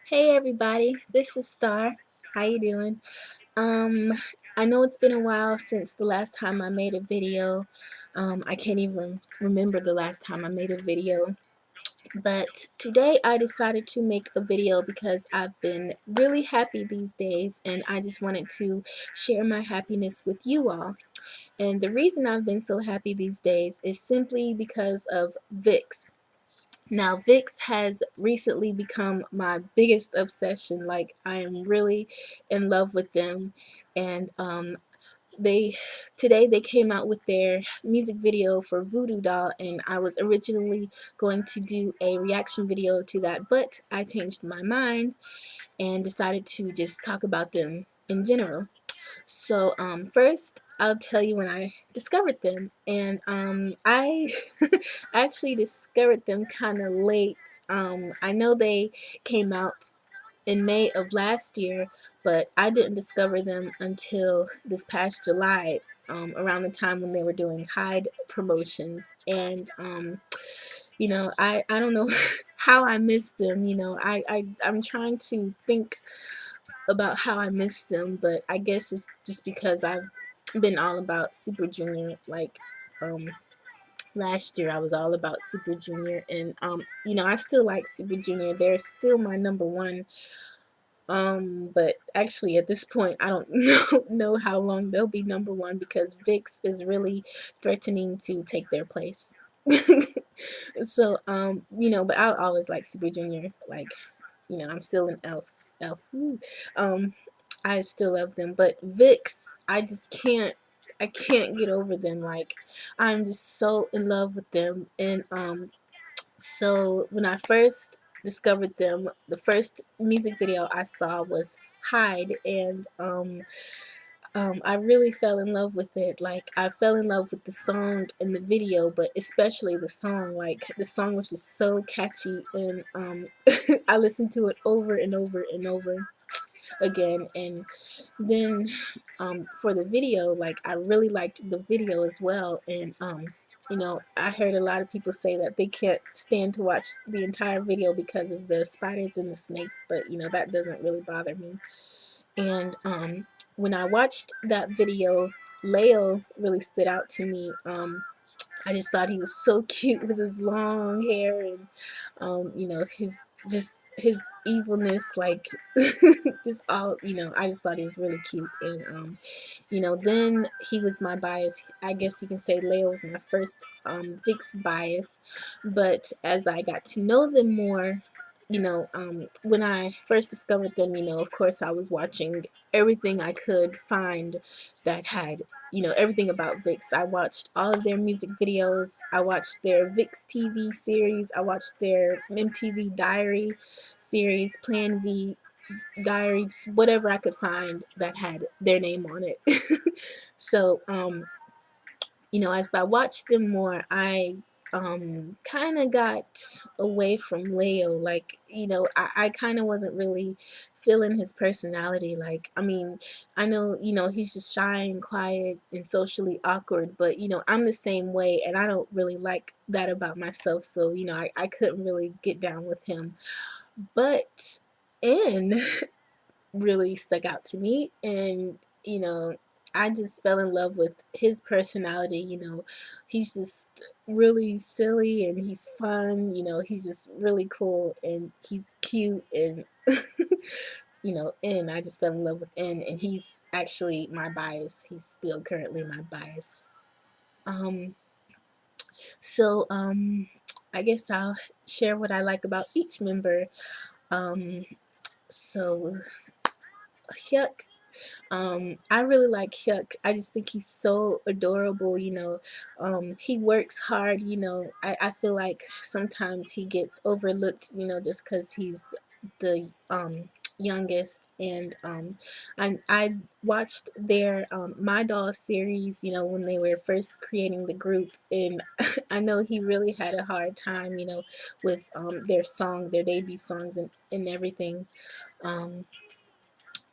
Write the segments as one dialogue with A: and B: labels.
A: Hey everybody, this is Star. How you doing? Um, I know it's been a while since the last time I made a video. I can't even remember the last time I made a video. But today I decided to make a video because I've been really happy these days and I just wanted to share my happiness with you all. And the reason I've been so happy these days is simply because of VIXX. Now, VIXX has recently become my biggest obsession. Like, I am really in love with them. And they today they came out with their music video for Voodoo Doll, and I was originally going to do a reaction video to that, but I changed my mind and decided to just talk about them in general. So first I'll tell you when I discovered them, and I actually discovered them kind of late. I know they came out in May of last year, but I didn't discover them until this past July, around the time when they were doing Hyde promotions. And I don't know how I missed them. I'm trying to think about how I missed them, but I guess it's just because I've been all about Super Junior. Like, last year I was all about Super Junior, and I still like Super Junior. They're still my number one. But actually at this point I don't know how long they'll be number one because VIXX is really threatening to take their place. So but I'll always like Super Junior. Like, I'm still an elf. Woo. Um, I still love them, but VIXX, I can't get over them. Like, I'm just so in love with them, and so when I first discovered them, the first music video I saw was Hyde, and I really fell in love with it. Like, I fell in love with the song and the video, but especially the song. Like, the song was just so catchy, and I listened to it over and over and over again. And then for the video, like, I really liked the video as well. And I heard a lot of people say that they can't stand to watch the entire video because of the spiders and the snakes, but that doesn't really bother me. And when I watched that video, Leo really stood out to me. I just thought he was so cute with his long hair, and his evilness, like, just all, I just thought he was really cute. And then he was my bias. I guess you can say Leo was my first VIXX bias. But as I got to know them more, when I first discovered them, of course I was watching everything I could find that had, everything about VIXX. I watched all of their music videos. I watched their VIXX TV series. I watched their MTV Diary series, Plan V Diaries, whatever I could find that had their name on it. So, as I watched them more, I kind of got away from Leo. Like, I kind of wasn't really feeling his personality. Like, I mean, I know, he's just shy and quiet and socially awkward, but I'm the same way, and I don't really like that about myself. So, I couldn't really get down with him. But N really stuck out to me, and I just fell in love with his personality. He's just really silly and he's fun. He's just really cool and he's cute, and and I just fell in love with N, and he's actually my bias. He's still currently my bias. um so I guess I'll share what I like about each member. um so Hyuk, I really like Hyuk. I just think he's so adorable. He works hard. I feel like sometimes he gets overlooked, just because he's the youngest. And I watched their My Doll series, when they were first creating the group, and I know he really had a hard time, with their debut songs and everything. Um,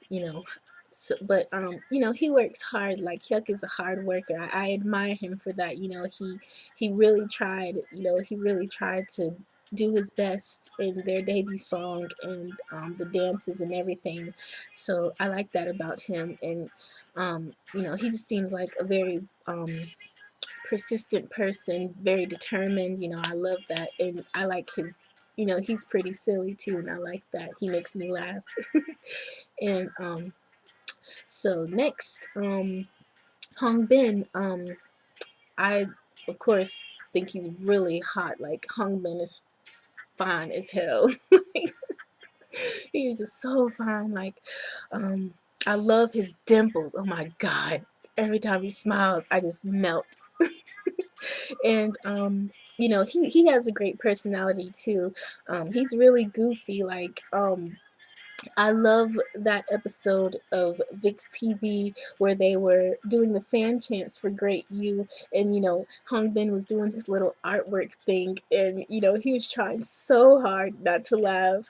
A: you know so, but he works hard. Like, Hyuk is a hard worker. I admire him for that. He really tried, to do his best in their debut song, and the dances and everything. So I like that about him. And he just seems like a very persistent person, very determined. I love that, and I like his. He's pretty silly too, and I like that. He makes me laugh. And so next, Hong Bin. I of course think he's really hot. Like, Hong Bin is fine as hell. He's just so fine. Like, I love his dimples. Oh my god! Every time he smiles, I just melt. And he has a great personality too. He's really goofy. Like, I love that episode of VIXX TV where they were doing the fan chants for Great You, and Hong Bin was doing his little artwork thing, and he was trying so hard not to laugh,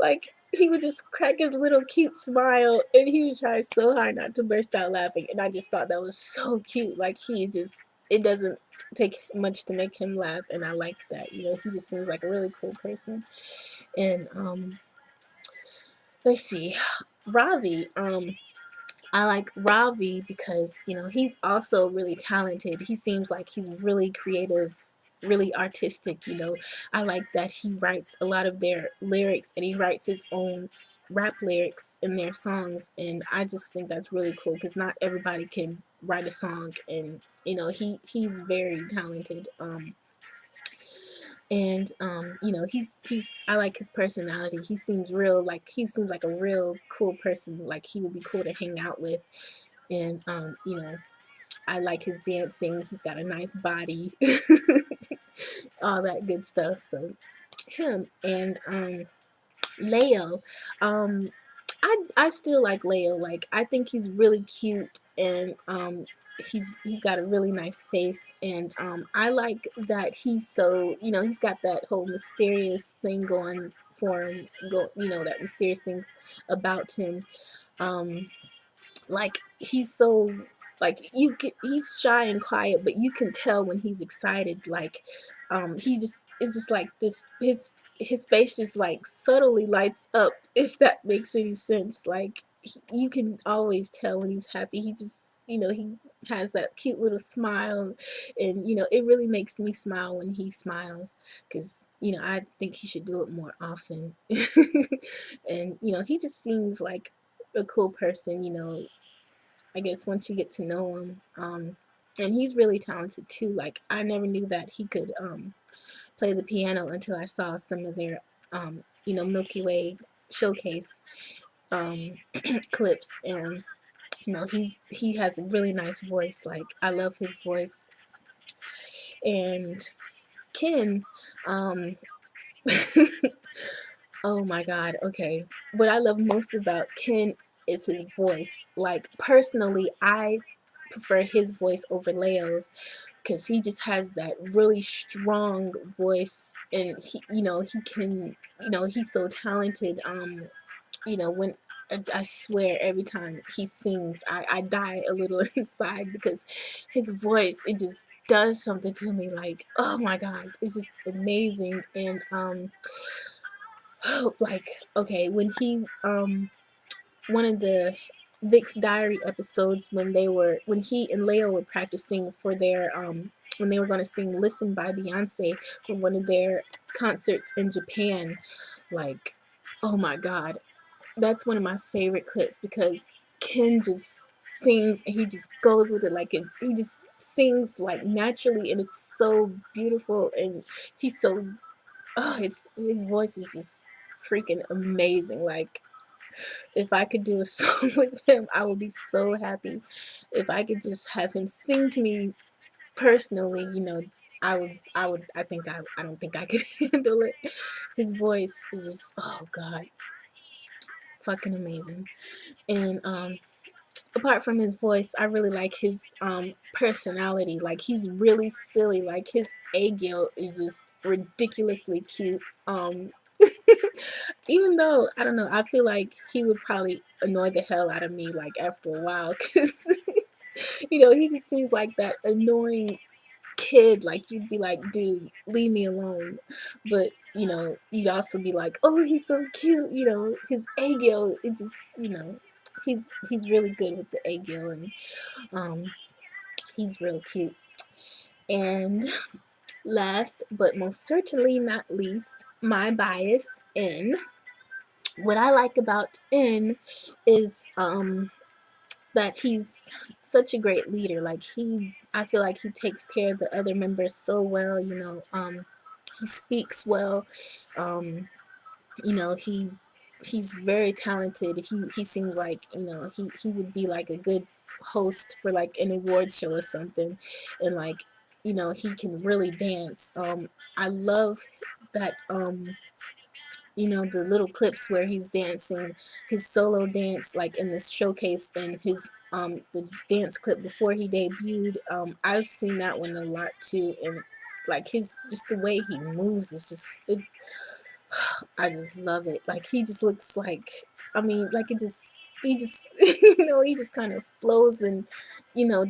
A: like he would just crack his little cute smile, and he was trying so hard not to burst out laughing, and I just thought that was so cute. Like, it doesn't take much to make him laugh, and I like that. He just seems like a really cool person. And let's see, Ravi. I like Ravi because he's also really talented. He seems like he's really creative, really artistic. I like that he writes a lot of their lyrics, and he writes his own rap lyrics in their songs, and I just think that's really cool because not everybody can write a song, and he's very talented. And he's I like his personality. He seems like a real cool person. Like, he would be cool to hang out with. And I like his dancing. He's got a nice body. All that good stuff. So him. And Leo, um I still like Leo. Like, I think he's really cute, and he's got a really nice face, and I like that he's so, he's got that whole mysterious thing going for him. That mysterious thing about him. Um, like, he's so, like, he's shy and quiet, but you can tell when he's excited. Like, he just it's just like this. His face just like subtly lights up, if that makes any sense. Like, you can always tell when he's happy. He just, he has that cute little smile, and it really makes me smile when he smiles, because I think he should do it more often. And he just seems like a cool person. I guess once you get to know him. And he's really talented too. Like, I never knew that he could play the piano until I saw some of their Milky Way showcase um, clips. And he has a really nice voice. Like, I love his voice. And Ken, um, oh my god, okay. What I love most about Ken is his voice. Like, personally, I prefer his voice over Leo's, because he just has that really strong voice, and he can, he's so talented. When I swear, every time he sings, I die a little inside, because his voice, it just does something to me. Like, oh my god, it's just amazing. And like, okay, when he one of the VIXX Diary episodes, when he and Leo were practicing for their when they were going to sing "Listen" by Beyonce for one of their concerts in Japan. Like, oh my god, that's one of my favorite clips, because Ken just sings, and he just goes with it. Like, he just sings like naturally, and it's so beautiful, and he's so, his voice is just freaking amazing. Like, if I could do a song with him, I would be so happy. If I could just have him sing to me personally, I don't think I could handle it. His voice is just, oh god, fucking amazing. And apart from his voice, I really like his personality. Like, he's really silly. Like, his agio is just ridiculously cute. Even though, I don't know, I feel like he would probably annoy the hell out of me, like, after a while, because he just seems like that annoying kid, like you'd be like, dude, leave me alone. But you'd also be like, oh, he's so cute. His Agil, it just, he's really good with the Agil, and um, he's real cute. And last but most certainly not least, my bias in. What I like about N is that he's such a great leader. Like I feel like he takes care of the other members so well. He speaks well. Um, he's very talented. He seems like he would be like a good host for like an award show or something, and like he can really dance. I love that. The little clips where he's dancing his solo dance, like in this showcase, and his the dance clip before he debuted. I've seen that one a lot too, and like his just the way he moves is just I just love it. Like he just looks like, I mean, like he just he just kind of flows and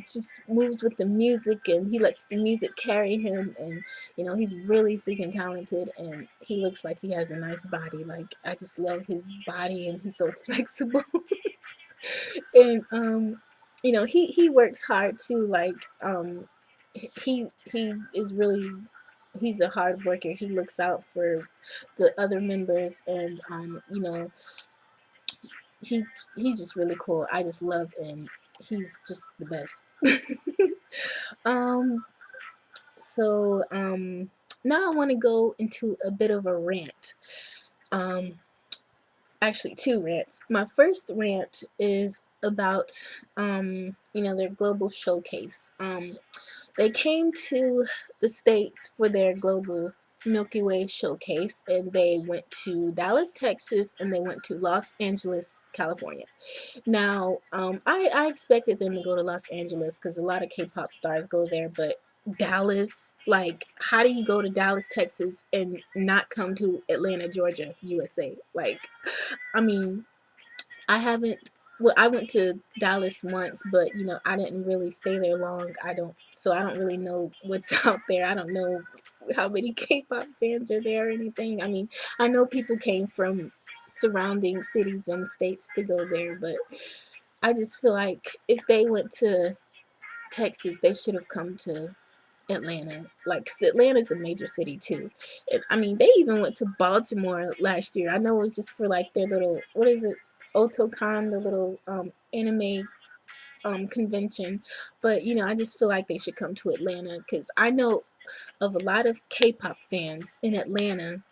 A: just moves with the music, and he lets the music carry him, and he's really freaking talented, and he looks like he has a nice body. Like I just love his body, and he's so flexible. And he works hard too. Like he is really, he's a hard worker. He looks out for the other members, and he he's just really cool. I just love him. He's just the best. um so now I want to go into a bit of a rant. um Actually, two rants. My first rant is about their global showcase. They came to the States for their global Milky Way showcase, and they went to Dallas, Texas, and they went to Los Angeles, California. Now, I expected them to go to Los Angeles because a lot of K-pop stars go there, but Dallas, like, how do you go to Dallas, Texas, and not come to Atlanta, Georgia, USA? Like, I mean, I haven't. Well, I went to Dallas once, but I didn't really stay there long. So I don't really know what's out there. I don't know how many K-pop fans are there or anything. I mean, I know people came from surrounding cities and states to go there, but I just feel like if they went to Texas, they should have come to Atlanta. Like, 'cause Atlanta's a major city too. I mean, they even went to Baltimore last year. I know it was just for like their little, what is it, Otocon, the little anime convention. But I just feel like they should come to Atlanta, because I know of a lot of K-pop fans in Atlanta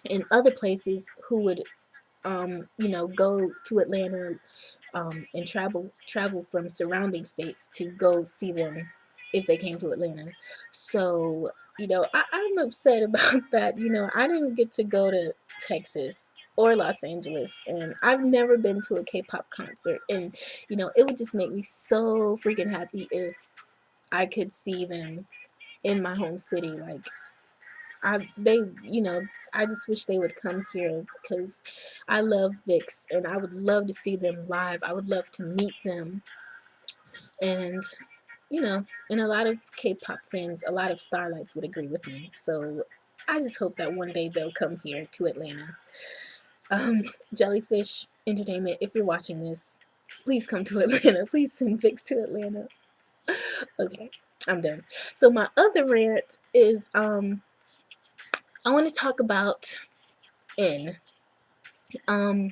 A: and other places who would go to Atlanta, and travel from surrounding states to go see them if they came to Atlanta. So I'm upset about that. I didn't get to go to Texas or Los Angeles, and I've never been to a K-pop concert, and it would just make me so freaking happy if I could see them in my home city. Like, they, I just wish they would come here, because I love VIXX, and I would love to see them live. I would love to meet them, and you know, and a lot of K-pop fans, a lot of starlights would agree with me. So I just hope that one day they'll come here to Atlanta. Jellyfish Entertainment, if you're watching this, please come to Atlanta. Please send VIXX to Atlanta. Okay, I'm done. So my other rant is I want to talk about N. Um,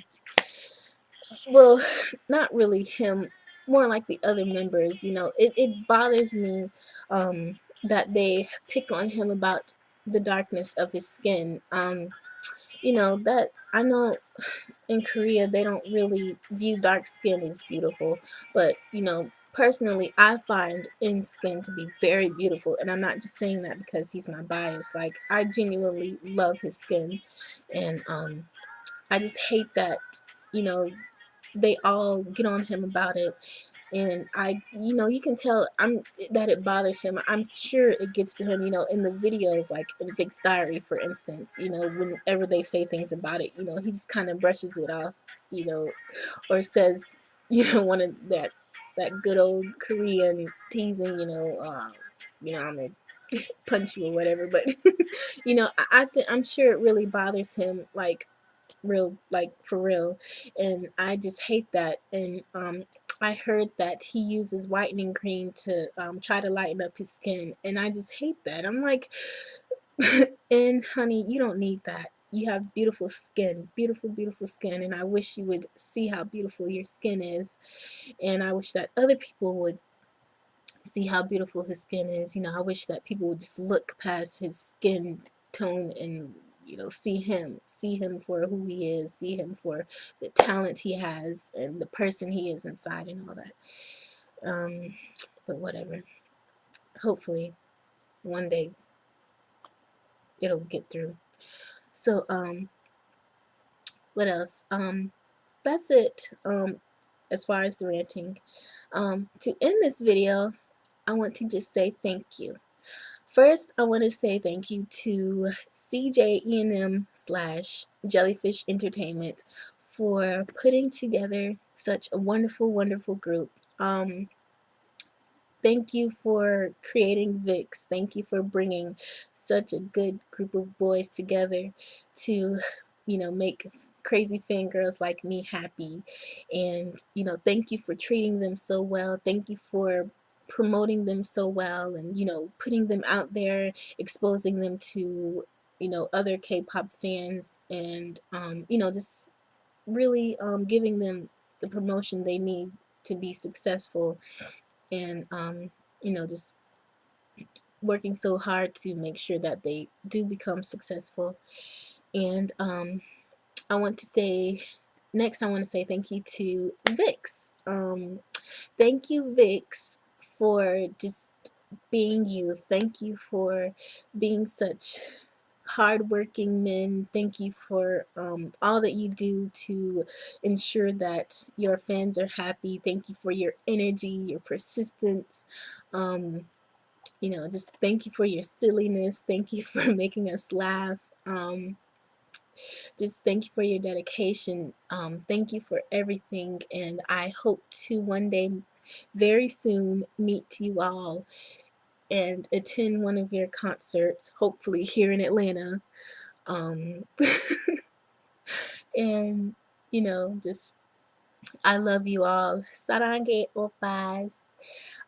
A: well, not really him, more like the other members. It bothers me that they pick on him about the darkness of his skin. That I know in Korea they don't really view dark skin as beautiful, but personally I find in skin to be very beautiful, and I'm not just saying that because he's my bias. Like, I genuinely love his skin, and I just hate that you know they all get on him about it, and you can tell that it bothers him. I'm sure it gets to him, in the videos, like in VIXX Diary, for instance. Whenever they say things about it, he just kind of brushes it off, or says, one of that good old Korean teasing, I'm a punch you or whatever. But you know, I'm sure it really bothers him, like real, like for real. And I just hate that. And I heard that he uses whitening cream to try to lighten up his skin, and I just hate that. I'm like, and honey, you don't need that. You have beautiful skin, beautiful, beautiful skin, and I wish you would see how beautiful your skin is. And I wish that other people would see how beautiful his skin is. You know, I wish that people would just look past his skin tone and, you know, see him for who he is, see him for the talent he has and the person he is inside and all that. Um, but whatever. Hopefully, one day it'll get through. So, what else? That's it. As far as the ranting. To end this video, I want to just say thank you. First, I want to say thank you to CJENM / Jellyfish Entertainment for putting together such a wonderful, wonderful group. Thank you for creating VIXX. Thank you for bringing such a good group of boys together to, you know, make crazy fangirls like me happy. And, you know, thank you for treating them so well. Thank you for promoting them so well and, you know, putting them out there, exposing them to, you know, other K-pop fans and, you know, just really giving them the promotion they need to be successful and you know, just working so hard to make sure that they do become successful. And I want to say next, I want to say thank you to VIXX. Thank you, VIXX, for just being you. Thank you for being such hardworking men. Thank you for all that you do to ensure that your fans are happy. Thank you for your energy, your persistence. You know, just thank you for your silliness. Thank you for making us laugh. Just thank you for your dedication. Thank you for everything. And I hope to one day, very soon, meet you all and attend one of your concerts, hopefully here in Atlanta. Um, and, you know, just, I love you all. Sarange opas.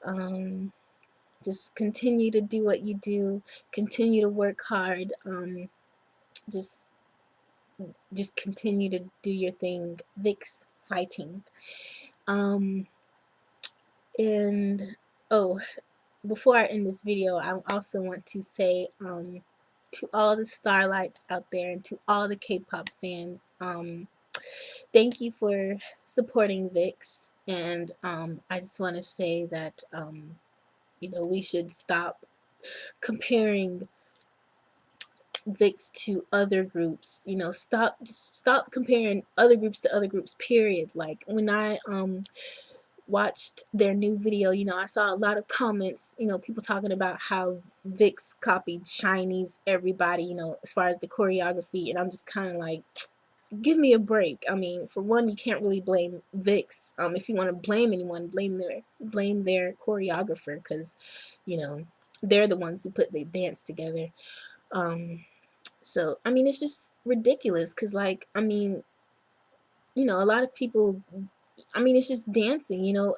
A: Um, just continue to do what you do. Continue to work hard. Just, just continue to do your thing. VIXX fighting. Um, and, oh, before I end this video, I also want to say to all the starlights out there and to all the K-pop fans, thank you for supporting VIXX. And I just want to say that you know, we should stop comparing VIXX to other groups. You know, just stop comparing other groups to other groups. Period. Like when I watched their new video, you know, I saw a lot of comments, you know, people talking about how VIXX copied Shiny's everybody, you know, as far as the choreography, and I'm just kind of like, give me a break. I mean, for one, you can't really blame VIXX. If you want to blame anyone, blame their choreographer, because, you know, they're the ones who put the dance together. So I mean, it's just ridiculous, because like, I mean, you know, a lot of people, I mean, it's just dancing, you know.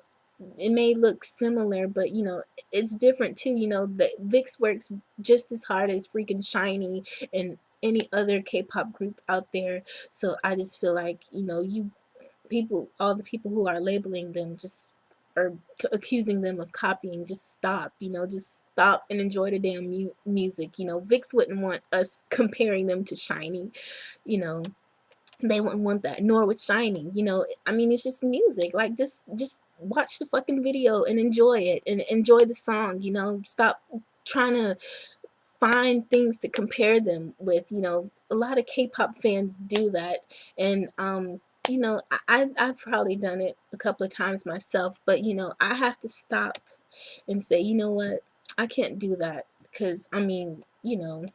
A: It may look similar, but you know, it's different too. You know, the VIXX works just as hard as freaking Shiny and any other K-pop group out there. So I just feel like, you know, you people, all the people who are labeling them, just are accusing them of copying. Just stop, you know, just stop and enjoy the damn music. You know, VIXX wouldn't want us comparing them to Shiny, you know. They wouldn't want that, nor with Shining. You know, I mean, it's just music. Like, just watch the fucking video and enjoy it and enjoy the song. You know, stop trying to find things to compare them with. You know, a lot of K-pop fans do that, and you know, I've probably done it a couple of times myself, but you know, I have to stop and say, you know what, I can't do that, because I mean, you know,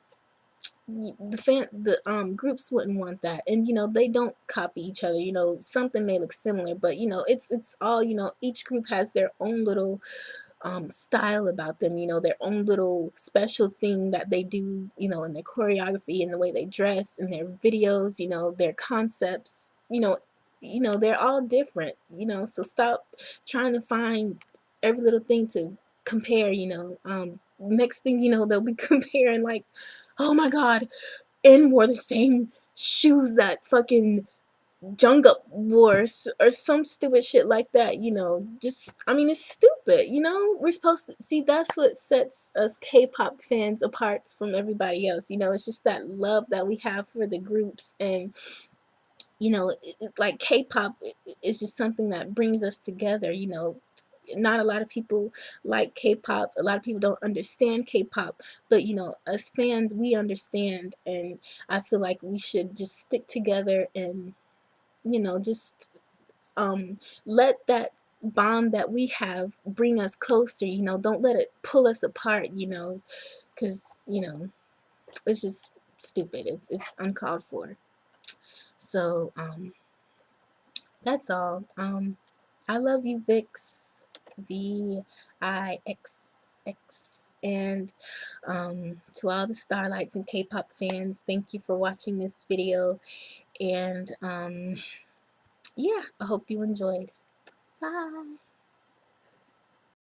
A: the groups wouldn't want that. And you know, they don't copy each other. You know, something may look similar, but you know, it's all, you know, each group has their own little style about them, you know, their own little special thing that they do, you know, in their choreography and the way they dress in their videos, you know, their concepts, you know, they're all different, you know, so stop trying to find every little thing to compare, you know. Next thing you know, they'll be comparing like, oh my God, N wore the same shoes that fucking Jungkook wars or some stupid shit like that, you know. Just, I mean, it's stupid, you know. We're supposed to see, that's what sets us K-pop fans apart from everybody else, you know. It's just that love that we have for the groups, and you know, like K-pop is just something that brings us together, you know. Not a lot of people like K-pop, a lot of people don't understand K-pop, but you know, us fans, we understand, and I feel like we should just stick together and, you know, just let that bond that we have bring us closer, you know. Don't let it pull us apart, you know, because you know, it's just stupid, it's uncalled for. So that's all. I love you, VIXX, VIXX. And to all the Starlights and K-pop fans, thank you for watching this video, and yeah, I hope you enjoyed. Bye.